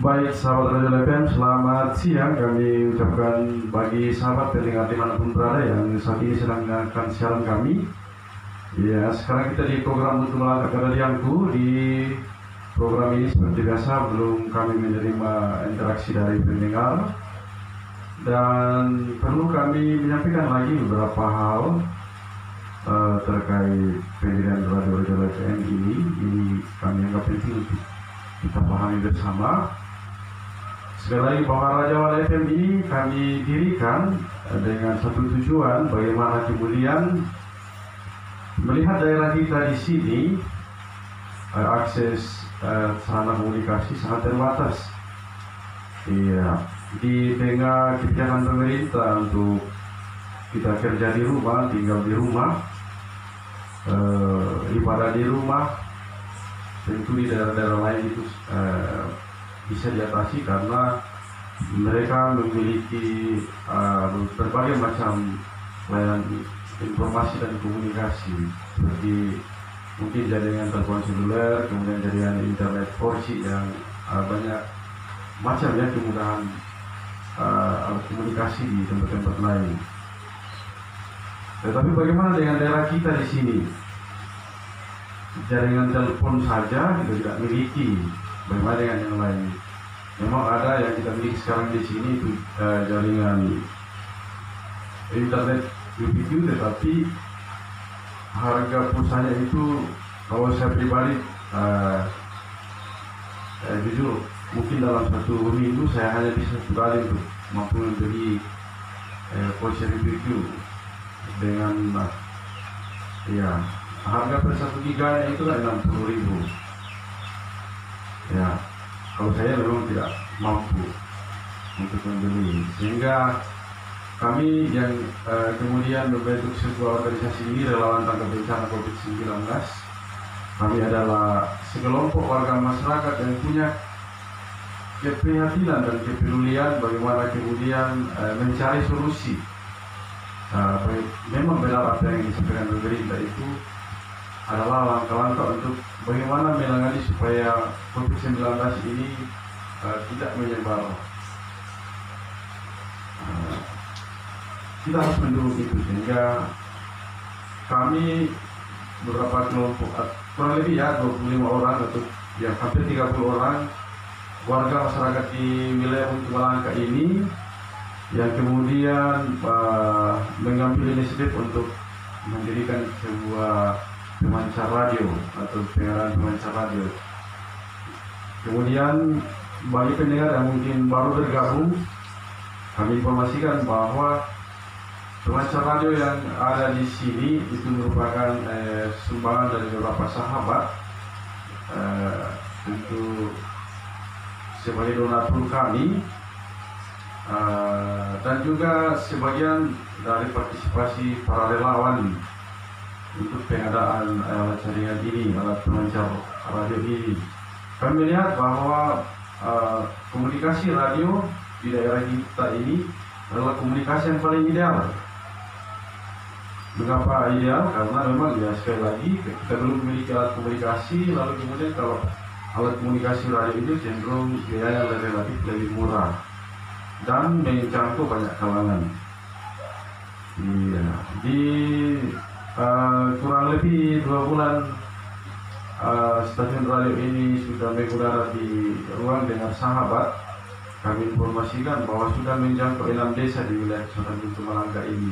Baik sahabat Radio LFM, selamat siang kami ucapkan bagi sahabat pendengar dimanapun berada yang saat ini sedang mendengarkan siaran kami. Ya, sekarang kita di program Untuk Melangkah Keadilanku. Di program ini seperti biasa belum kami menerima interaksi dari pendengar, dan perlu kami menyampaikan lagi beberapa hal terkait pendirian Radio LFM ini kami anggap penting untuk kita pahami bersama. Sekali lagi bahwa Radio LFM ini kami dirikan dengan satu tujuan, bagaimana kemudian melihat daerah kita di sini akses sarana komunikasi sangat terbatas. Iya, di tengah kebijakan pemerintah untuk kita kerja di rumah, tinggal di rumah, ibadah di rumah, tentu di daerah-daerah lain itu bisa diatasi karena mereka memiliki berbagai macam layanan informasi dan komunikasi, seperti mungkin jaringan telepon seluler, kemudian jaringan internet 4G yang banyak macam ya, kemudahan alat komunikasi di tempat-tempat lain. Tetapi bagaimana dengan daerah kita di sini? Jaringan telepon saja kita tidak miliki. Bagaimana dengan yang lain? Memang ada yang kita miliki sekarang di sini itu jaringan internet UPQ, tetapi harga pulsanya itu kalau saya pribadi jujur mungkin dalam satu minggu saya hanya bisa satu kali untuk mampu membeli pulsa UPQ dengan ya harga per 1 giga itu lah 60.000. Ya, kalau saya memang tidak mampu untuk membeli, sehingga kami yang kemudian membentuk sebuah organisasi ini, Relawan Tanggap Bencana COVID-19. Kami adalah sekelompok warga masyarakat yang punya keprihatinan dan kepedulian bagaimana kemudian mencari solusi. Memang benar apa yang disampaikan pemerintah itu adalah langkah-langkah untuk bagaimana menangani supaya COVID-19 ini tidak menyebar. Kita harus mendukung itu, sehingga kami beberapa kelompok kurang lebih ya 25 orang atau ya hampir 30 orang warga masyarakat di wilayah Untuk Melangkah ini yang kemudian mengambil inisiatif untuk mendirikan sebuah pemancar radio atau penyiaran pemancar radio. Kemudian bagi pendengar yang mungkin baru bergabung, kami informasikan bahwa pemancar radio yang ada di sini itu merupakan sumbangan dari beberapa sahabat untuk sebagai donatur kami, dan juga sebagian dari partisipasi para relawan untuk pengadaan alat jaringan ini, alat pemancar radio ini. Kami melihat bahwa komunikasi radio di daerah kita ini adalah komunikasi yang paling ideal. Mengapa ideal? Karena memang ya sekali lagi kita belum memiliki alat komunikasi, lalu kemudian kalau alat komunikasi radio itu cenderung biaya relatif lebih murah dan menjangkau banyak kalangan. Iya, di kurang lebih 2 bulan stasiun radio ini sudah mengudara di ruang dengar sahabat. Kami informasikan bahwa sudah menjangkau 6 desa di wilayah Kecamatan Untuk Melangkah ini.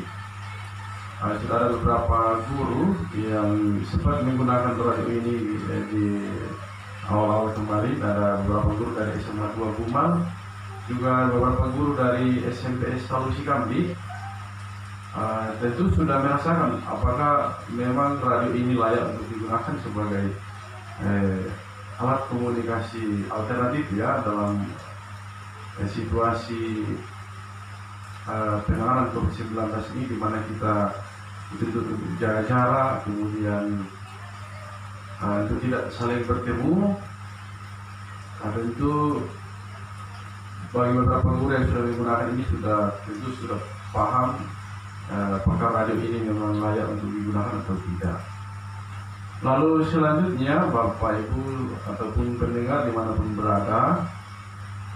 Sudah ada beberapa guru yang sempat menggunakan radio ini di awal-awal kemarin. Ada beberapa guru dari SMA 2 Bumal, juga beberapa guru dari SMPS Talusi Kambi. Tentu sudah merasakan apakah memang radio ini layak untuk digunakan sebagai alat komunikasi alternatif ya dalam situasi penanganan COVID-19 ini, di mana kita dituntut untuk jaga jarak, kemudian untuk tidak saling bertemu. Tentu bagi beberapa guru yang sudah menggunakan ini tentu sudah paham apakah radio ini memang layak untuk digunakan atau tidak. Lalu selanjutnya Bapak Ibu ataupun pendengar dimanapun berada,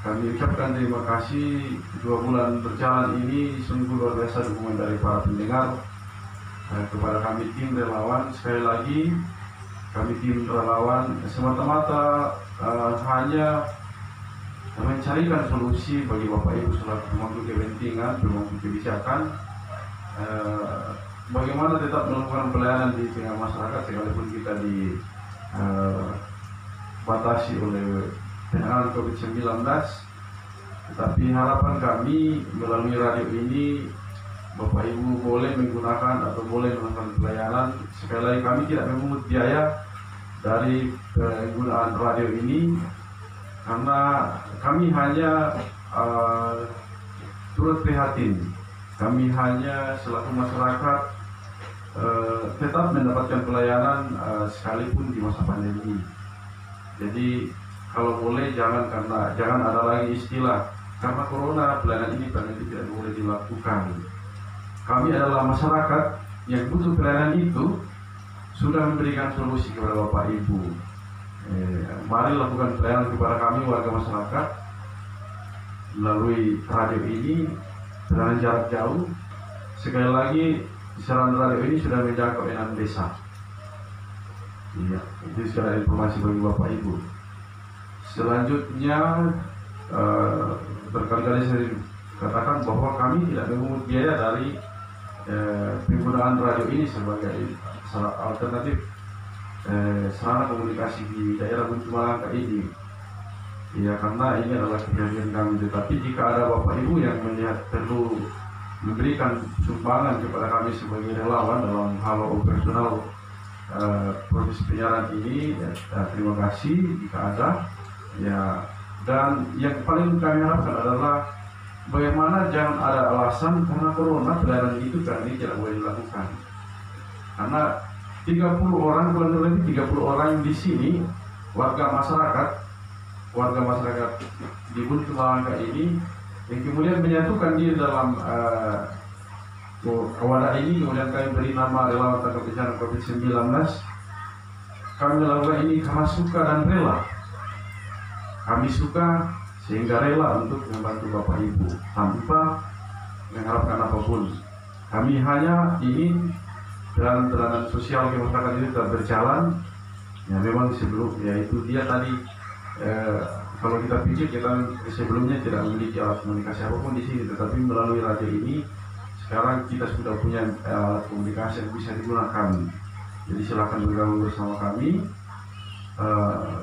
kami ucapkan terima kasih 2 bulan berjalan ini sungguh luar biasa dukungan dari para pendengar kepada kami tim relawan. Sekali lagi kami tim relawan semata-mata hanya mencarikan solusi bagi Bapak Ibu selaku pemangku kepentingan, pemangku kebijakan, bagaimana tetap melakukan pelayanan di tengah masyarakat sekalipun kita dibatasi oleh penanganan COVID-19. Tetapi harapan kami melalui radio ini, Bapak Ibu boleh menggunakan atau boleh melakukan pelayanan. Sekali lagi kami tidak memungut biaya dari penggunaan radio ini, karena kami hanya turut prihatin. Kami hanya selaku masyarakat tetap mendapatkan pelayanan sekalipun di masa pandemi. Jadi kalau boleh jangan ada lagi istilah karena corona pelayanan ini tidak boleh dilakukan. Kami adalah masyarakat yang butuh pelayanan itu, sudah memberikan solusi kepada Bapak Ibu. Mari lakukan pelayanan kepada kami warga masyarakat melalui radio ini, pelayanan jarak jauh. Sekali lagi, siaran radio ini sudah menjangkau 6 desa. Iya, itu secara informasi bagi Bapak Ibu. Selanjutnya, berkali-kali saya katakan bahwa kami tidak memungut biaya dari penggunaan radio ini sebagai alternatif sarana komunikasi di daerah Buntu Malangka ini. Ya, karena ini adalah kejadian kami. Tetapi jika ada Bapak Ibu yang melihat perlu memberikan sumbangan kepada kami sebagai relawan dalam hal operasional proses penyiaran ini, ya, terima kasih jika ada. Ya, dan yang paling kami harapkan adalah bagaimana jangan ada alasan karena corona pelayanan itu kami tidak boleh dilakukan. Karena 30 orang, kurang lebih 30 orang di sini warga masyarakat di Buntu Malangka ini yang kemudian menyatukan diri dalam wadah ini, kemudian kami beri nama relawan tanggap bencana COVID-19. Kami melakukan ini karena suka dan rela. Kami suka sehingga rela untuk membantu Bapak Ibu tanpa mengharapkan apapun. Kami hanya ingin pelayanan sosial ke masyarakat ini tetap berjalan. Ya, memang yaitu dia tadi kalau kita pikir kita sebelumnya tidak memiliki alat komunikasi apapun di sini, tetapi melalui radio ini sekarang kita sudah punya alat komunikasi yang bisa digunakan. Jadi silakan bergabung bersama kami.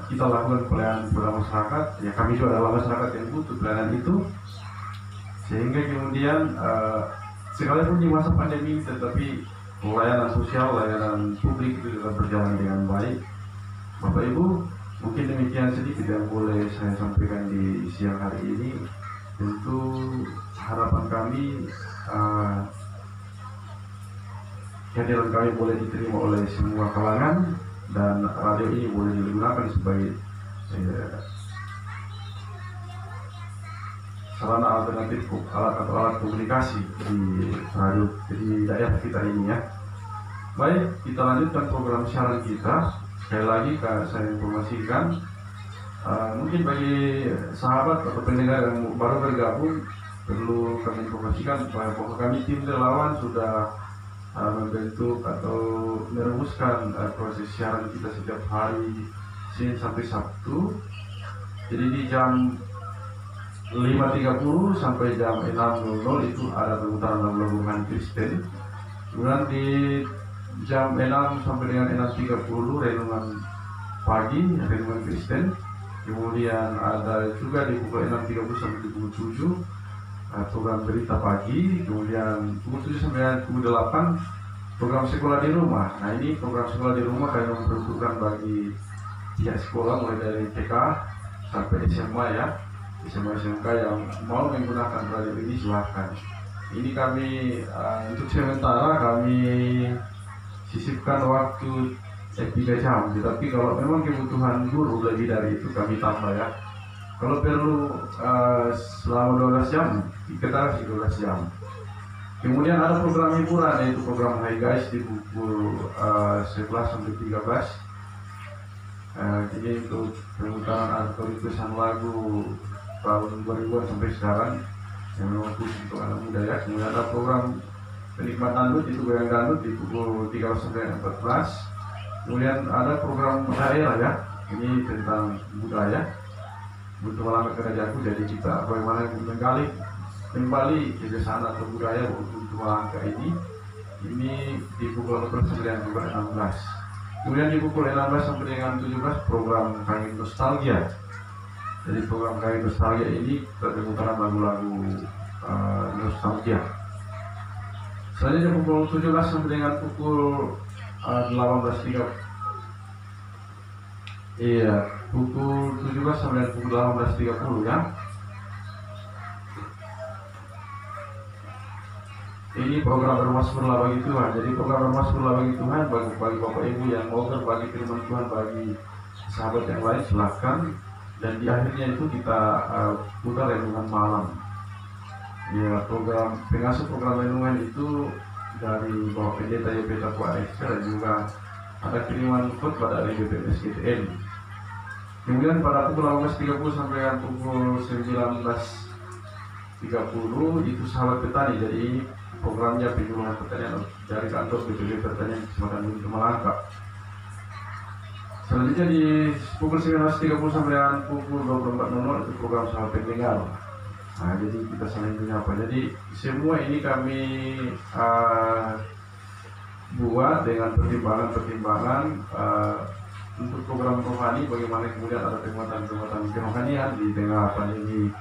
Kita lakukan pelayanan kepada masyarakat. Ya, kami juga adalah masyarakat yang butuh pelayanan itu, sehingga kemudian sekalipun di masa pandemi tetapi layanan sosial, layanan publik itu tetap berjalan dengan baik. Bapak Ibu, mungkin demikian sedikit yang boleh saya sampaikan di siang hari ini. Tentu harapan kami kehadiran kami boleh diterima oleh semua kalangan dan radio ini boleh digunakan sebagai sarana alternatif alat komunikasi di radio di daerah kita ini, ya. Baik, kita lanjutkan program siaran kita. Sekali lagi saya informasikan, mungkin bagi sahabat atau pendengar yang baru bergabung, perlu kami informasikan bahwa kami tim relawan sudah membentuk atau merumuskan proses siaran kita setiap hari Senin sampai Sabtu. Jadi di jam 5.30 sampai jam 6.00 itu ada pemutaran lagu rohani Kristen. Kemudian di jam 6 sampai dengan 6.30 renungan pagi, renungan Kristen. Kemudian ada juga di pukul 6.30 sampai pukul 7 program berita pagi. Kemudian pukul 7 sampai pukul 8 program sekolah di rumah. Nah, ini program sekolah di rumah kami memperuntukkan bagi pihak sekolah mulai dari TK sampai SMA, ya. SMA SMK yang mau menggunakan radio ini silahkan. Ini kami untuk sementara kami sisipkan waktu 3 jam, tetapi kalau memang kebutuhan guru lebih dari itu kami tambah, ya. Kalau perlu selama 12 jam, kita kasih 12 jam. Kemudian ada program hiburan, yaitu program Hai Guys di pukul 11 sampai 13. Jadi untuk pemutaran atau tulisan lagu tahun 2000 sampai sekarang yang memang khusus untuk anak muda ya. Kemudian ada program penikmat dangdut, itu goyang dangdut di pukul 13 sampai 14. Kemudian ada program daerah ya, ini tentang budaya untuk mengangkat kerajaan. Jadi kita bagaimana menggali kembali kebiasaan atau budaya untuk mengangkat ini di pukul 12 sampai 16. Kemudian di pukul 16 sampai dengan 17 program Kami Nostalgia. Jadi program Kami Nostalgia ini terdengar lagu-lagu nostalgia. Selanjutnya pukul 17 sampai dengan pukul 18.30. Iya, pukul 17 sampai dengan pukul 18.30 ya. Ini program bermasmurlah bagi Tuhan. Jadi program bermasmurlah bagi Tuhan bagi Bapak Ibu yang mau berbagi firman Tuhan bagi sahabat yang lain, silahkan. Dan di akhirnya itu kita putar renungan malam. Ya, program pengasuh program renungan itu dari Bapak Pendeta Yopeta Kuaes dan juga ada kiriman khotbah dari BPMSGTN. Kemudian pada pukul 18.30 sampai pukul 19.30 itu sahabat petani. Jadi programnya penyuluhan pertanian dari kantor BPD Pertanian Kecamatan Gunung Malangka. Selanjutnya di pukul 19.30 sampai pukul 24.00 itu program sahabat pendengar. Nah, jadi kita saling menyapa. Jadi semua ini kami buat dengan pertimbangan untuk program rohani, bagaimana kemudian ada penguatan kerohanian di tengah pandemi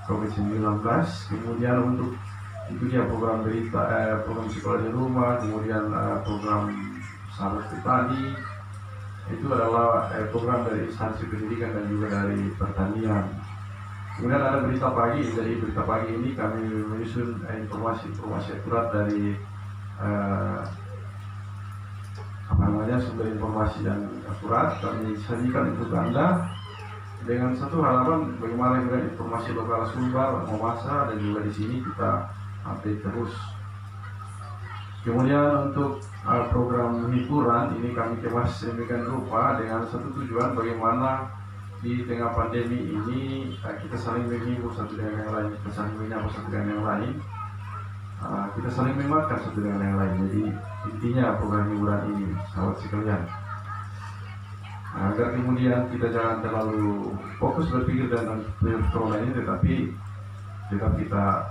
COVID-19. Kemudian untuk itu dia program berita, program sekolah di rumah, kemudian program sahabat petani, itu adalah program dari instansi pendidikan dan juga dari pertanian. Kemudian ada berita pagi. Jadi berita pagi ini kami menyusun informasi akurat dari sumber informasi yang akurat kami sajikan untuk Anda dengan satu halaman bagaimana kemudian informasi lokal Sumbar, Mamasa, dan juga di sini kita update terus. Kemudian untuk program hiburan ini kami kemas sedemikian rupa dengan satu tujuan bagaimana di tengah pandemi ini kita saling menghibur satu dengan yang lain, kita saling menyapa satu dengan yang lain, kita saling menguatkan satu dengan yang lain. Jadi intinya program hiburan ini, sahabat sekalian, agar kemudian kita jangan terlalu fokus berpikir tentang corona ini, tetapi tetap kita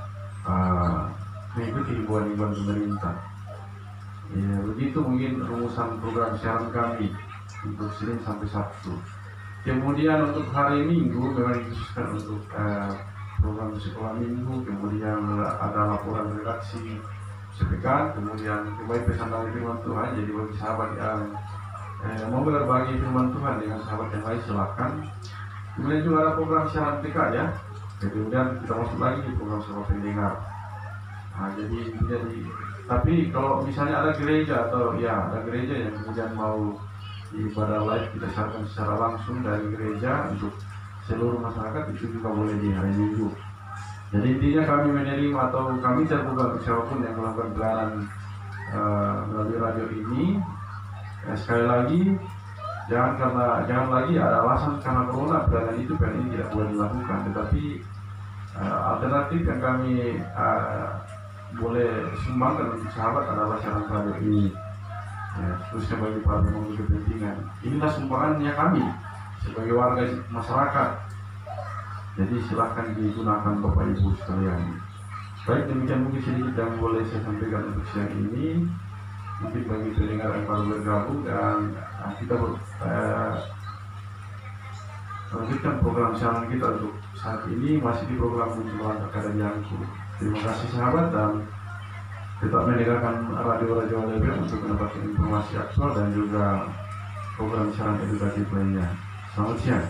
mengikuti himbauan-himbauan pemerintah. Ya, begitu mungkin rumusan program siaran kami untuk Senin sampai Sabtu. Kemudian untuk hari Minggu memang dikhususkan untuk program sekolah Minggu. Kemudian ada laporan redaksi sepekan. Kemudian kembali pesan dari firman Tuhan. Jadi bagi sahabat yang mau berbagi firman Tuhan dengan sahabat yang lain, silakan. Kemudian juga ada program siaran TK ya. Kemudian kita masuk lagi di program sahabat pendengar. Nah, tapi kalau misalnya ada gereja atau ya ada gereja yang kemudian mau ibadah live kita siarkan secara langsung dari gereja untuk seluruh masyarakat, itu juga boleh di hari Minggu. Jadi intinya kami menerima atau kami terbuka untuk siapapun yang melakukan pelayanan melalui radio ini. Sekali lagi jangan lagi ada alasan karena corona pelayanan itu ini tidak boleh dilakukan, tetapi alternatif yang kami boleh sumbangkan untuk sahabat adalah siaran radio ini, ya, khususnya bagi para pemangku kepentingan. Inilah sumbangannya kami sebagai warga masyarakat. Jadi silahkan digunakan Bapak Ibu sekalian. Baik, demikian mungkin sedikit yang boleh saya sampaikan untuk siang ini. Mungkin bagi pendengar yang baru bergabung, dan kita melanjutkan program siaran kita untuk saat ini masih di program Munculan Kadarianku. Terima kasih sahabat, dan tetap mendengarkan radio-radio LBM untuk mendapatkan informasi aktual dan juga program siaran edukatif lainnya. Selamat siang.